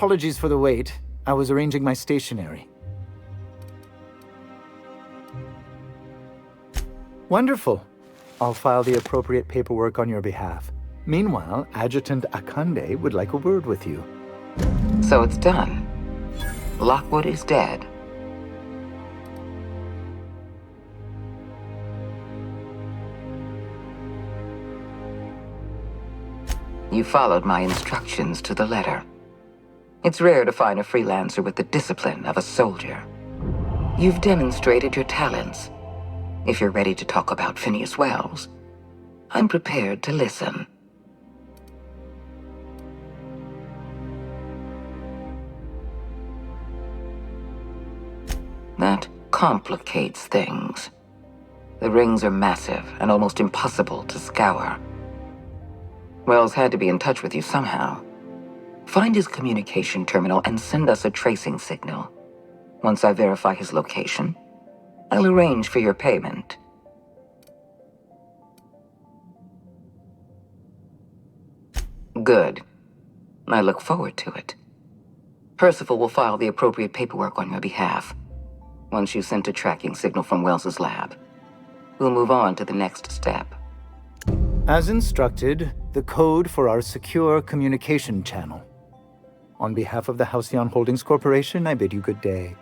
Apologies for the wait. I was arranging my stationery. Wonderful. I'll file the appropriate paperwork on your behalf. Meanwhile, Adjutant Akande would like a word with you. So it's done. Lockwood is dead. You followed my instructions to the letter. It's rare to find a freelancer with the discipline of a soldier. You've demonstrated your talents. If you're ready to talk about Phineas Wells, I'm prepared to listen. That complicates things. The rings are massive and almost impossible to scour. Wells had to be in touch with you somehow. Find his communication terminal and send us a tracing signal. Once I verify his location, I'll arrange for your payment. Good. I look forward to it. Percival will file the appropriate paperwork on your behalf. Once you sent a tracking signal from Wells's lab, we'll move on to the next step. As instructed, the code for our secure communication channel. On behalf of the Halcyon Holdings Corporation, I bid you good day.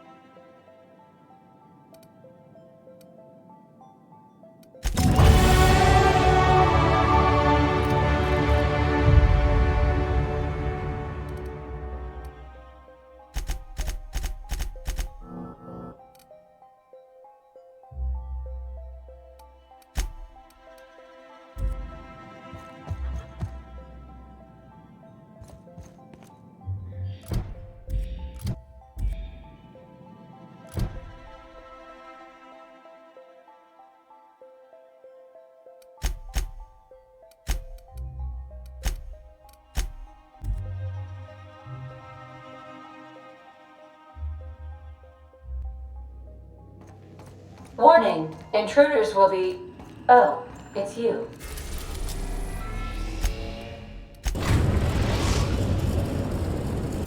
Warning! Intruders will be... Oh, it's you.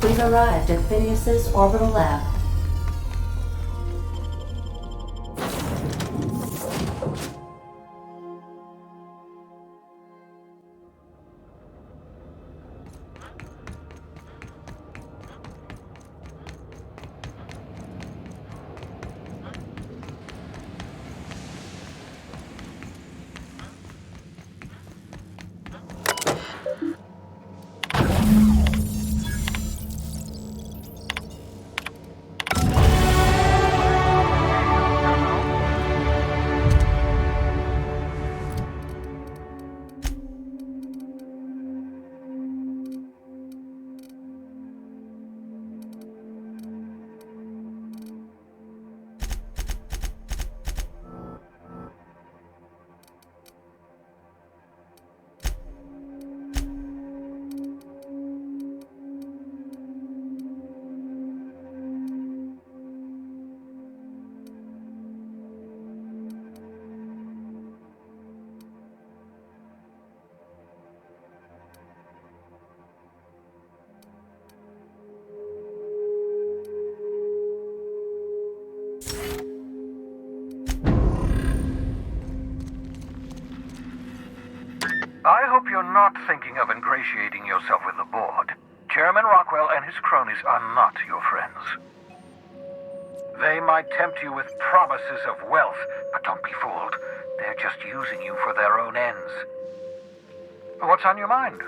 We've arrived at Phineas's orbital lab. hope you're not thinking of ingratiating yourself with the board. Chairman Rockwell and his cronies are not your friends. They might tempt you with promises of wealth, but don't be fooled. They're just using you for their own ends. What's on your mind?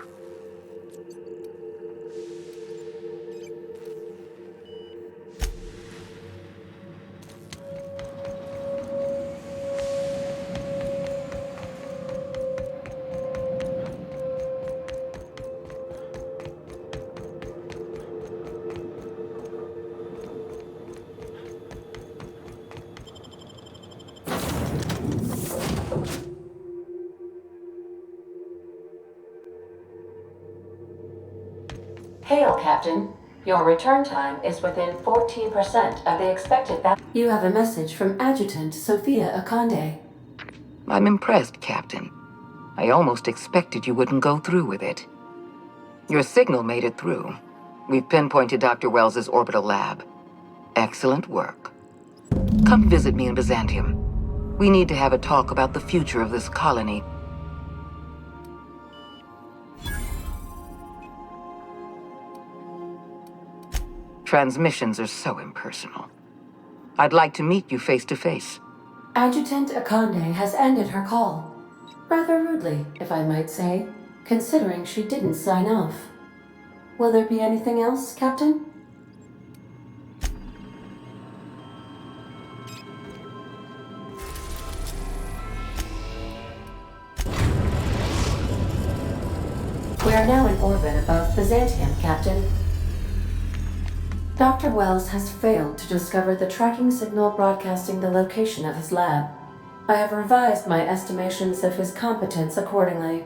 Hail, Captain. Your return time is within 14% of the expected value. You have a message from Adjutant Sophia Akande. I'm impressed, Captain. I almost expected you wouldn't go through with it. Your signal made it through. We've pinpointed Dr. Wells's orbital lab. Excellent work. Come visit me in Byzantium. We need to have a talk about the future of this colony. Transmissions are so impersonal. I'd like to meet you face to face. Adjutant Akande has ended her call. Rather rudely, if I might say, considering she didn't sign off. Will there be anything else, Captain? We are now in orbit above Byzantium, Captain. Dr. Wells has failed to discover the tracking signal broadcasting the location of his lab. I have revised my estimations of his competence accordingly.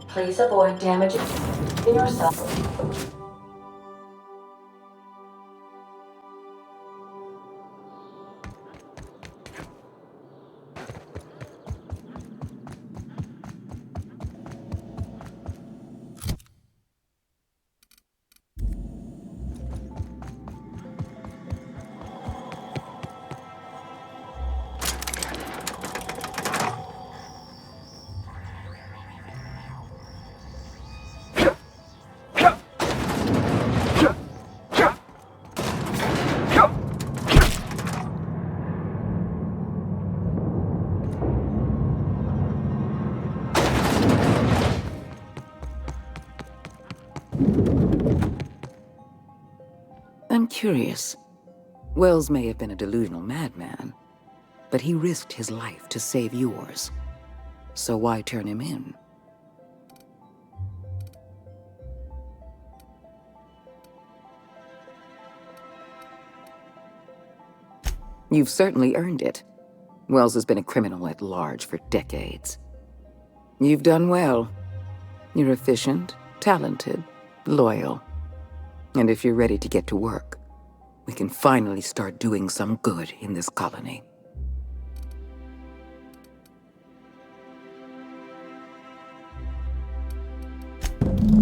Please avoid damaging yourself. I'm curious. Wells may have been a delusional madman, but he risked his life to save yours. So why turn him in? You've certainly earned it. Wells has been a criminal at large for decades. You've done well. You're efficient, talented, loyal. And if you're ready to get to work, we can finally start doing some good in this colony.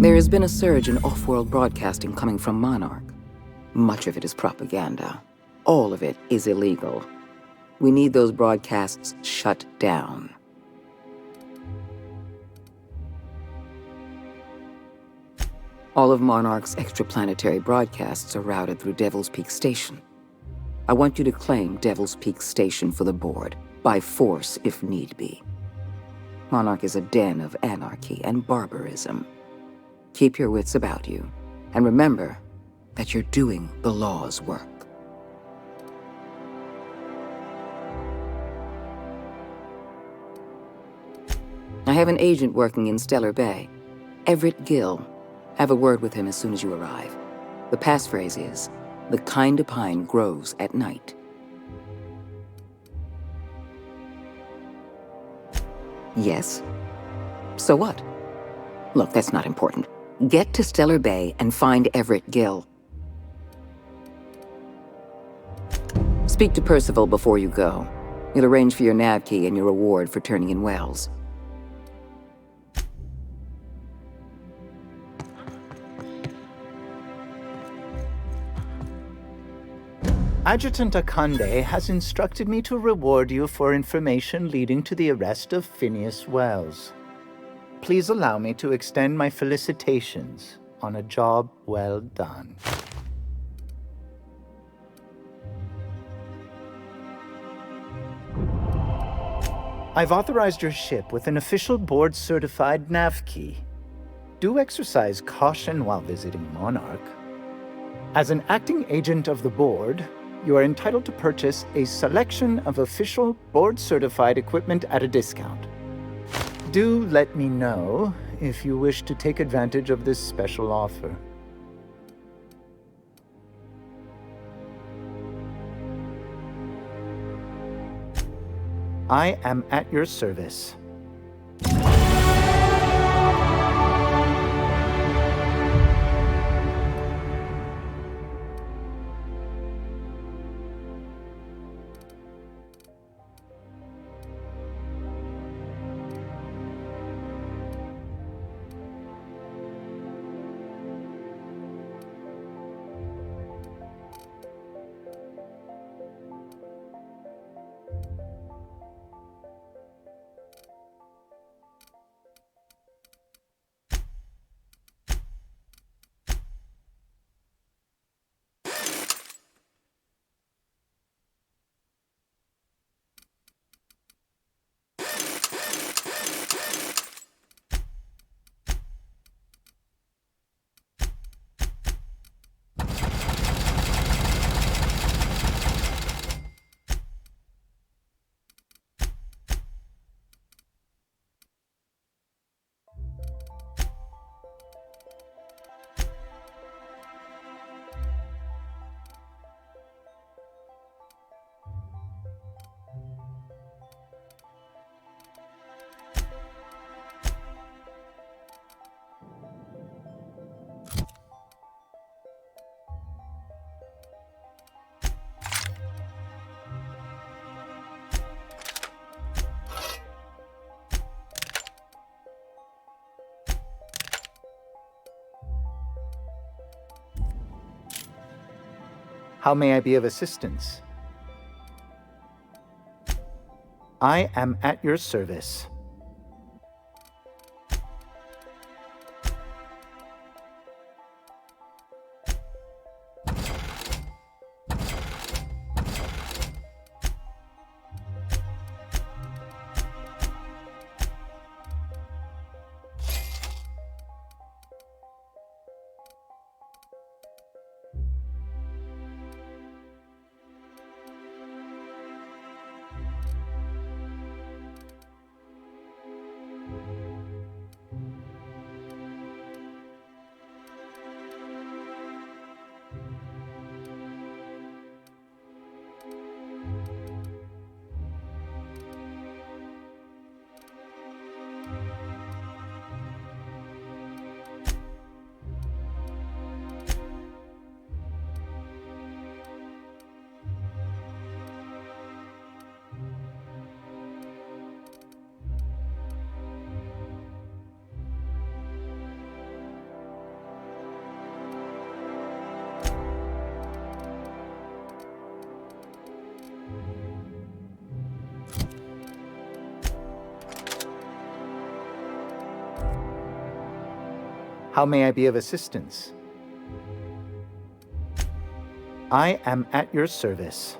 There has been a surge in off-world broadcasting coming from Monarch. Much of it is propaganda. All of it is illegal. We need those broadcasts shut down. All of Monarch's extraplanetary broadcasts are routed through Devil's Peak Station. I want you to claim Devil's Peak Station for the board, by force if need be. Monarch is a den of anarchy and barbarism. Keep your wits about you, and remember that you're doing the law's work. I have an agent working in Stellar Bay, Everett Gill. Have a word with him as soon as you arrive. The passphrase is, "The kind of pine grows at night." Yes? So what? Look, that's not important. Get to Stellar Bay and find Everett Gill. Speak to Percival before you go. He'll arrange for your nav key and your reward for turning in Wells. Adjutant Akande has instructed me to reward you for information leading to the arrest of Phineas Wells. Please allow me to extend my felicitations on a job well done. I've authorized your ship with an official board-certified nav key. Do exercise caution while visiting Monarch. As an acting agent of the board, you are entitled to purchase a selection of official board-certified equipment at a discount. Do let me know if you wish to take advantage of this special offer. I am at your service. How may I be of assistance? I am at your service. How may I be of assistance? I am at your service.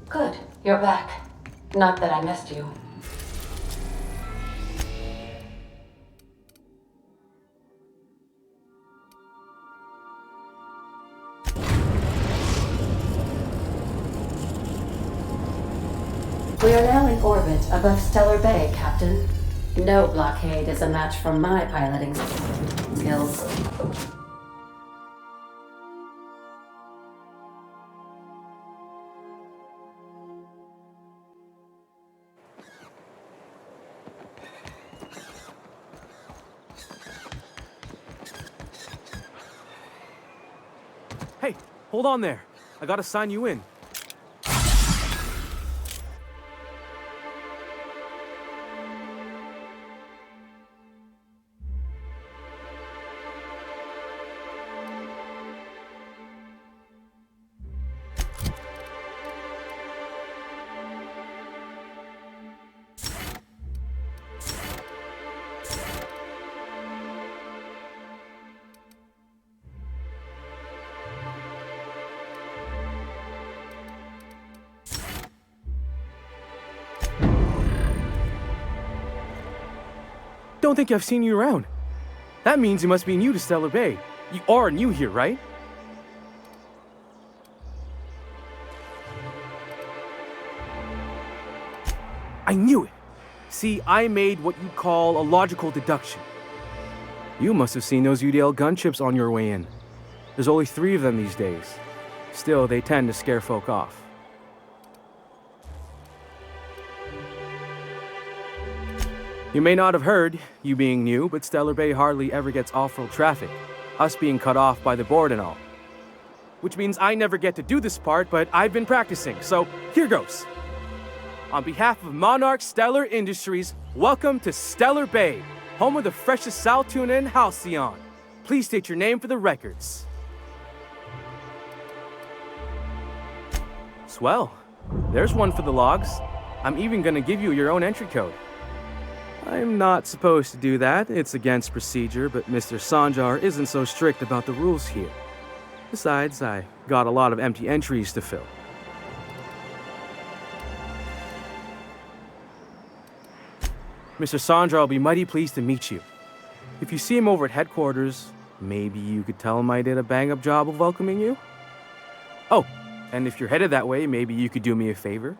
Good, you're back. Not that I missed you. We are now in orbit above Stellar Bay, Captain. No blockade is a match for my piloting skills. Hey, hold on there. I gotta sign you in. Don't think I've seen you around. That means you must be new to Stellar Bay. You are new here, right? I knew it. See, I made what you'd call a logical deduction. You must have seen those UDL gunships on your way in. There's only 3 of them these days. Still, they tend to scare folk off. You may not have heard, you being new, but Stellar Bay hardly ever gets off-road traffic, us being cut off by the board and all. Which means I never get to do this part, but I've been practicing, so here goes. On behalf of Monarch Stellar Industries, welcome to Stellar Bay, home of the freshest sal tuna and halcyon. Please state your name for the records. Swell. There's one for the logs. I'm even gonna give you your own entry code. I'm not supposed to do that, it's against procedure, but Mr. Sanjar isn't so strict about the rules here. Besides, I got a lot of empty entries to fill. Mr. Sanjar will be mighty pleased to meet you. If you see him over at headquarters, maybe you could tell him I did a bang-up job of welcoming you? Oh, and if you're headed that way, maybe you could do me a favor?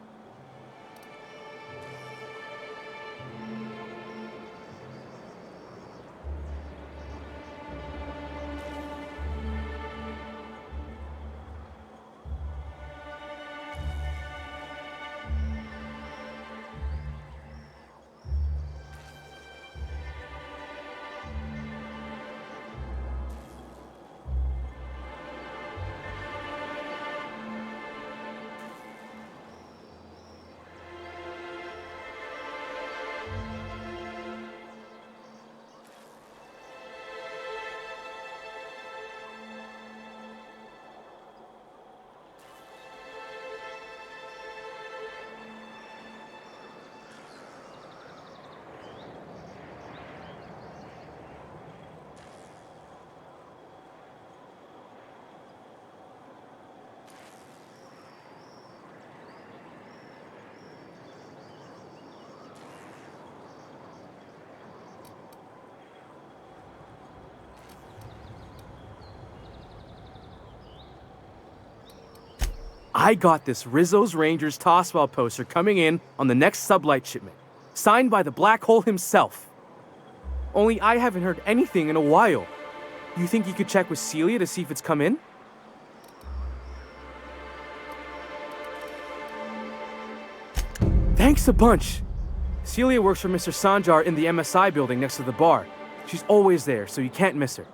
I got this Rizzo's Rangers Tossball poster coming in on the next sublight shipment, signed by the Black Hole himself. Only I haven't heard anything in a while. You think you could check with Celia to see if it's come in? Thanks a bunch. Celia works for Mr. Sanjar in the MSI building next to the bar. She's always there, so you can't miss her.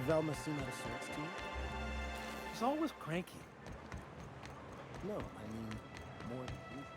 Velma seem out of sorts to you? He's always cranky. No, I mean, more than usual.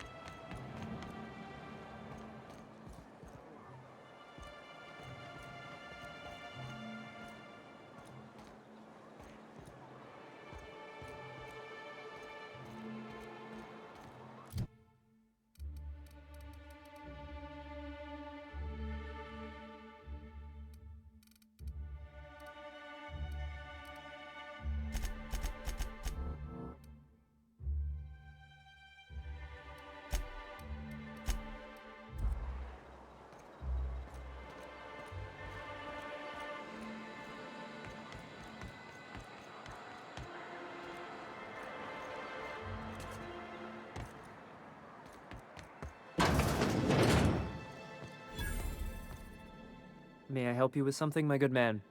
May I help you with something, my good man?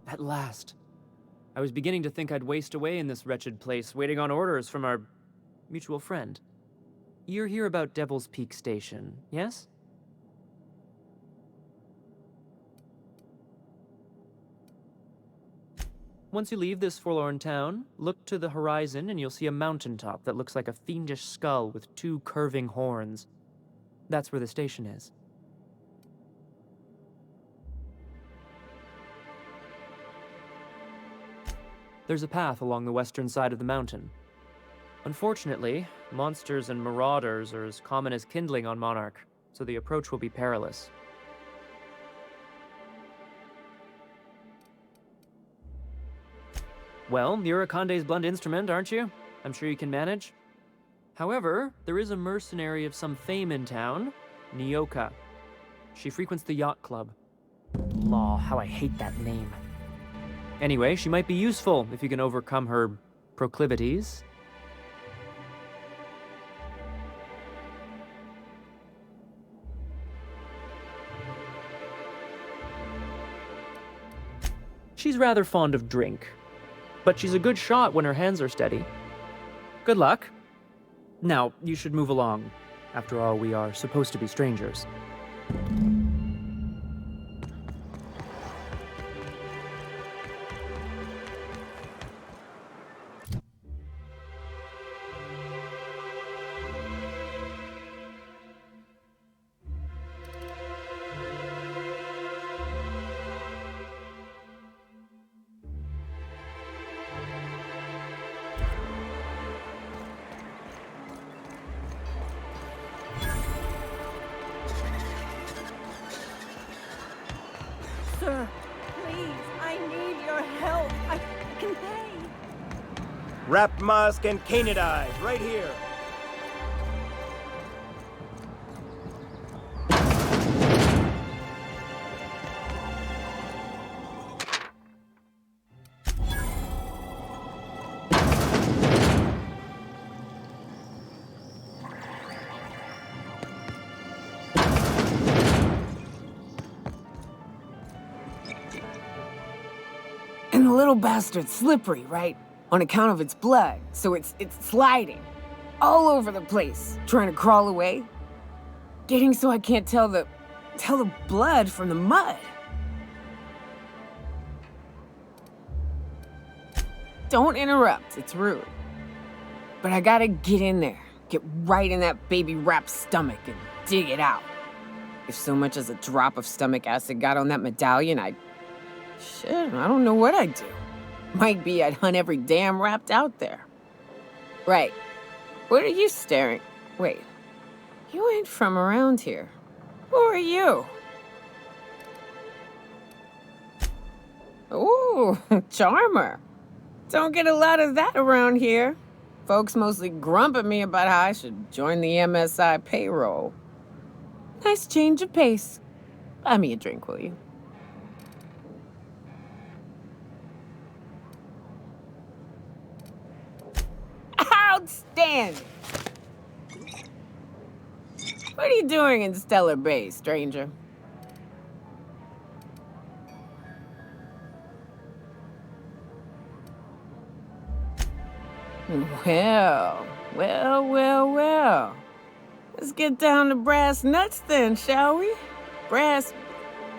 At last. I was beginning to think I'd waste away in this wretched place, waiting on orders from our mutual friend. You're here about Devil's Peak Station, yes? Once you leave this forlorn town, look to the horizon and you'll see a mountaintop that looks like a fiendish skull with two curving horns. That's where the station is. There's a path along the western side of the mountain. Unfortunately, monsters and marauders are as common as kindling on Monarch, so the approach will be perilous. Well, you're Akande's blunt instrument, aren't you? I'm sure you can manage. However, there is a mercenary of some fame in town, Nyoka. She frequents the yacht club. Law, how I hate that name. Anyway, she might be useful if you can overcome her proclivities. She's rather fond of drink, but she's a good shot when her hands are steady. Good luck. Now, you should move along. After all, we are supposed to be strangers. Sir, please, I need your help. I can pay. Wrap Musk and Canidai, right here. And the little bastard's slippery, right? On account of its blood, so it's sliding. All over the place, trying to crawl away. Getting so I can't tell the blood from the mud. Don't interrupt, it's rude. But I gotta get in there, get right in that baby rap's stomach and dig it out. If so much as a drop of stomach acid got on that medallion, shit, I don't know what I'd do. Might be I'd hunt every damn rapt out there. Right. What are you staring? Wait. You ain't from around here. Who are you? Ooh, charmer. Don't get a lot of that around here. Folks mostly grump at me about how I should join the MSI payroll. Nice change of pace. Buy me a drink, will you? Outstanding! What are you doing in Stellar Bay, stranger? Well, Well, well, well. Let's get down to brass nuts then, shall we? Brass...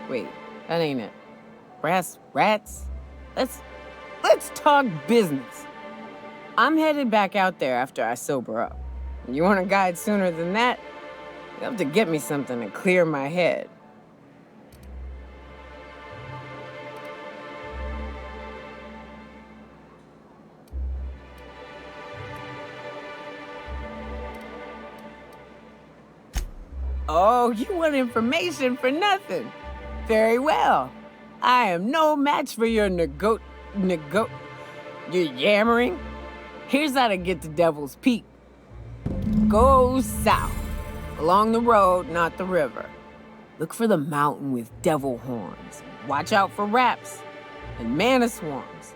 Wait, that ain't it. Brass rats? Let's talk business. I'm headed back out there after I sober up. You want a guide sooner than that? You have to get me something to clear my head. Oh, you want information for nothing? Very well. I am no match for your your yammering. Here's how to get to Devil's Peak. Go south, along the road, not the river. Look for the mountain with devil horns. Watch out for raps, and mana swarms,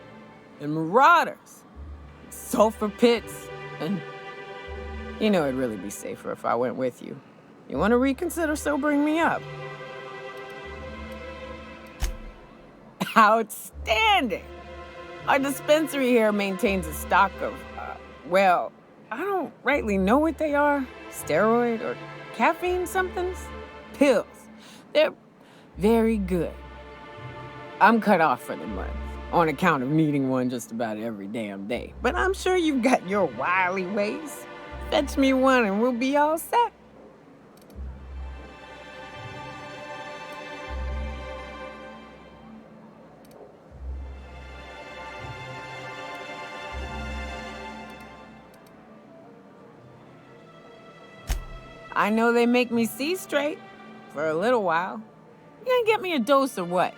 and marauders, and sulfur pits, and... You know, it'd really be safer if I went with you. You want to reconsider sobering me up? Outstanding! Our dispensary here maintains a stock of, well, I don't rightly know what they are. Steroid or caffeine somethings? Pills. They're very good. I'm cut off for the month, on account of needing one just about every damn day. But I'm sure you've got your wily ways. Fetch me one and we'll be all set. I know they make me see straight, for a little while. You gonna get me a dose or what?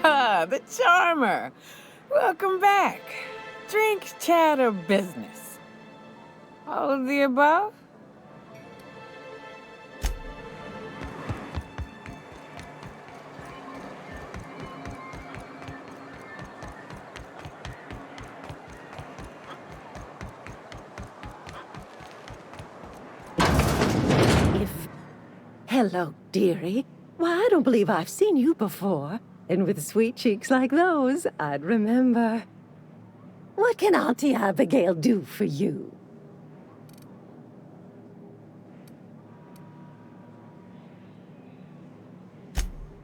Ah, the charmer. Welcome back. Drink, chat, or business? All of the above? Hello, dearie. Why, I don't believe I've seen you before. And with sweet cheeks like those, I'd remember. What can Auntie Abigail do for you?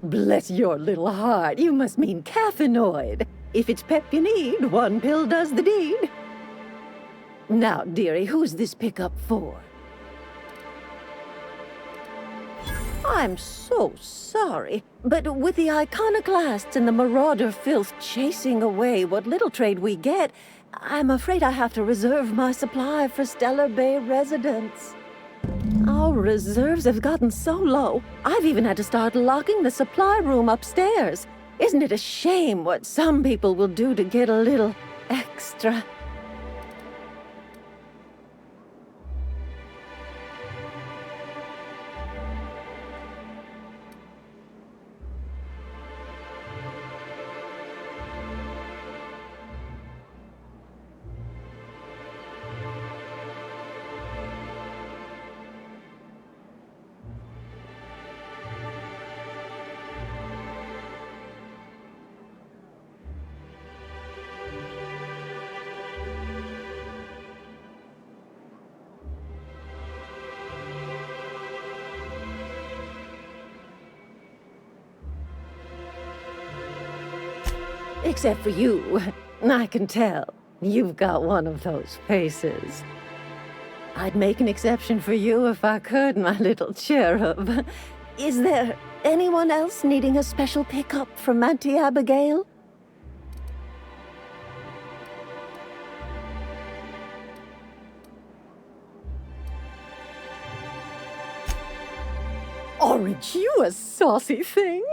Bless your little heart, you must mean caffeinoid. If it's pep you need, one pill does the deed. Now, dearie, who's this pickup for? I'm so sorry, but with the iconoclasts and the marauder filth chasing away what little trade we get, I'm afraid I have to reserve my supply for Stellar Bay residents. Our reserves have gotten so low, I've even had to start locking the supply room upstairs. Isn't it a shame what some people will do to get a little extra? Except for you. I can tell. You've got one of those faces. I'd make an exception for you if I could, my little cherub. Is there anyone else needing a special pickup from Auntie Abigail? Aren't you a saucy thing?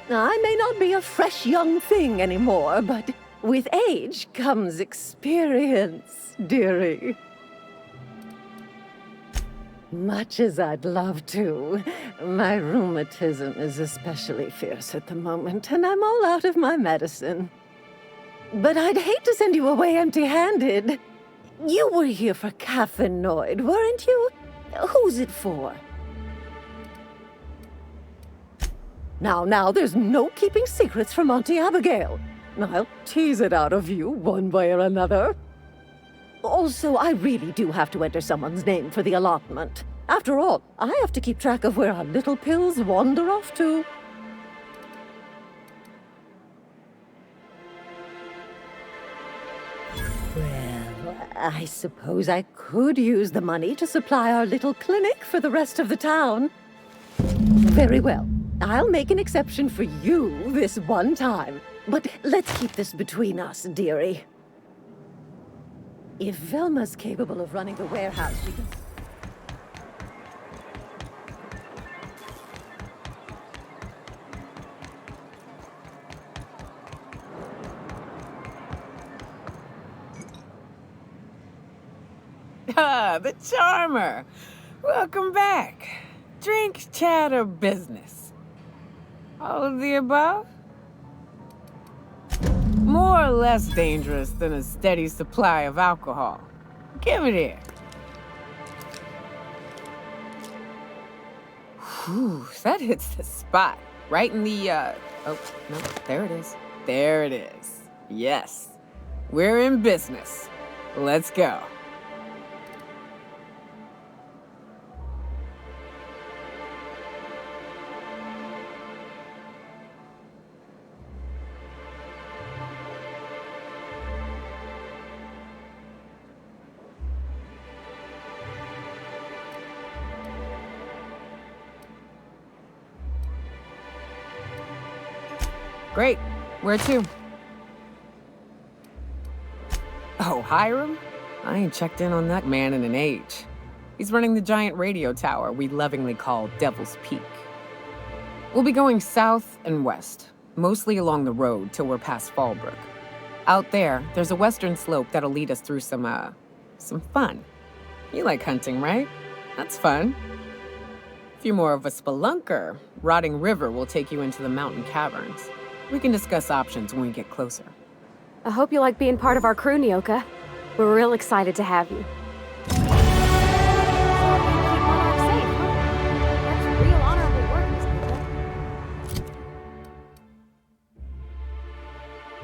I may not be a fresh young thing anymore, but with age comes experience, dearie. Much as I'd love to, my rheumatism is especially fierce at the moment, and I'm all out of my medicine. But I'd hate to send you away empty-handed. You were here for Caffeinoid, weren't you? Who's it for? Now, there's no keeping secrets from Auntie Abigail. I'll tease it out of you one way or another. Also, I really do have to enter someone's name for the allotment. After all, I have to keep track of where our little pills wander off to. Well, I suppose I could use the money to supply our little clinic for the rest of the town. Very well. I'll make an exception for you this one time. But let's keep this between us, dearie. If Velma's capable of running the warehouse, she can... Ah, the charmer! Welcome back. Drink, chat, or business? All of the above? More or less dangerous than a steady supply of alcohol. Give it here. Whew, that hits the spot. Right in the, oh, no, there it is. There it is. Yes. We're in business. Let's go. Great. Where to? Oh, Hiram? I ain't checked in on that man in an age. He's running the giant radio tower we lovingly call Devil's Peak. We'll be going south and west, mostly along the road till we're past Fallbrook. Out there, there's a western slope that'll lead us through some fun. You like hunting, right? That's fun. If you're more of a spelunker, Rotting River will take you into the mountain caverns. We can discuss options when we get closer. I hope you like being part of our crew, Nyoka. We're real excited to have you.